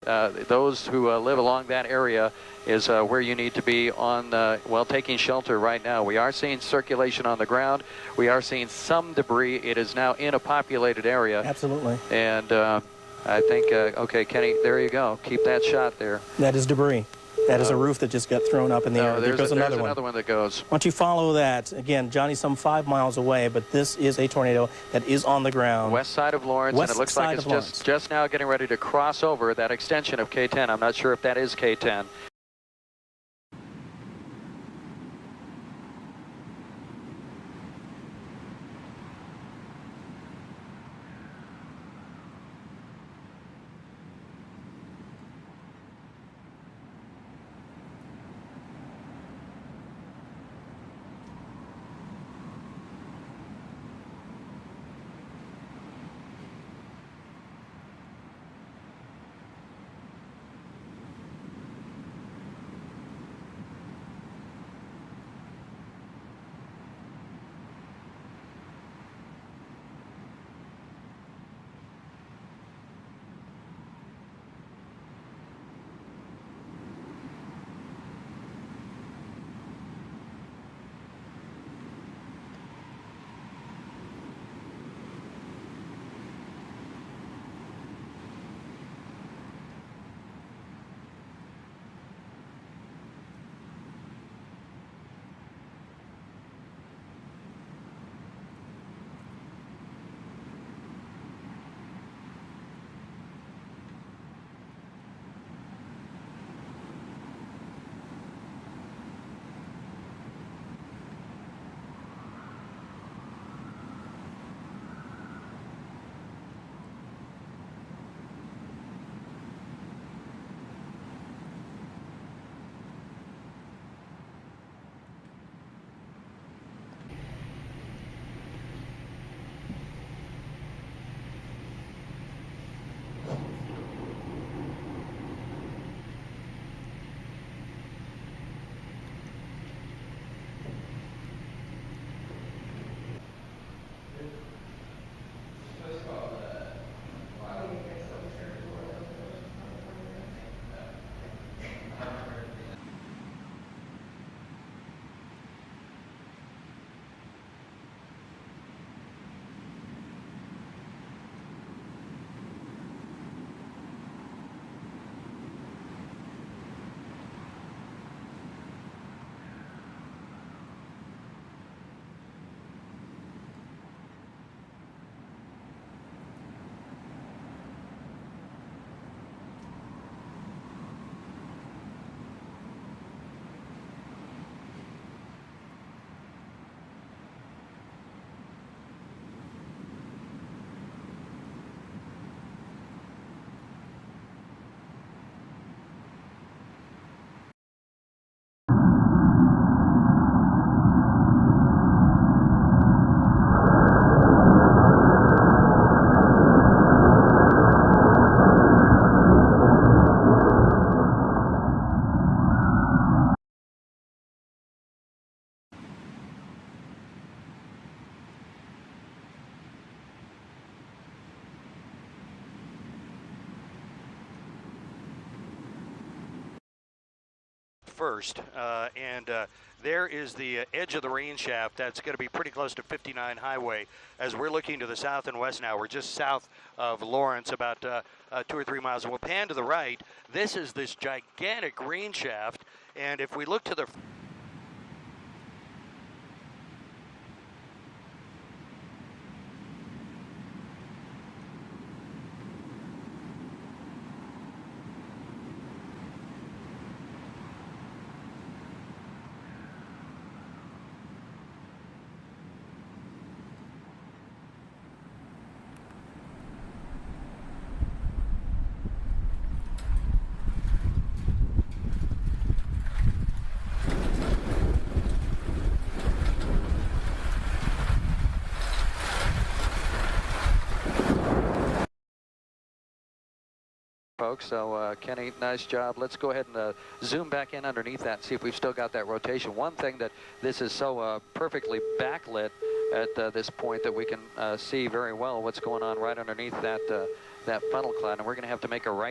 Those who live along that area is where you need to be on, well, taking shelter right now. We are seeing circulation on the ground. We are seeing some debris. It is now in a populated area. Absolutely. And I think, okay, Kenny, there you go. Keep that shot there. That is debris. That is a roof that just got thrown up in the air. There goes there's another one that goes. Why don't you follow that? Again, Johnny's some 5 miles away, but this is a tornado that is on the ground. West side of Lawrence, and it looks like it's just now getting ready to cross over that extension of K10. I'm not sure if that is K10. First, there is the edge of the rain shaft. That's going to be pretty close to 59 Highway. As we're looking to the south and west now, we're just south of Lawrence, about 2 or 3 miles. And we'll pan to the right. This is this gigantic rain shaft, and if we look to the folks. So Kenny, nice job. Let's go ahead and zoom back in underneath that and see if we've still got that rotation. One thing that this is so perfectly backlit at this point that we can see very well what's going on right underneath that funnel cloud, and we're going to have to make a right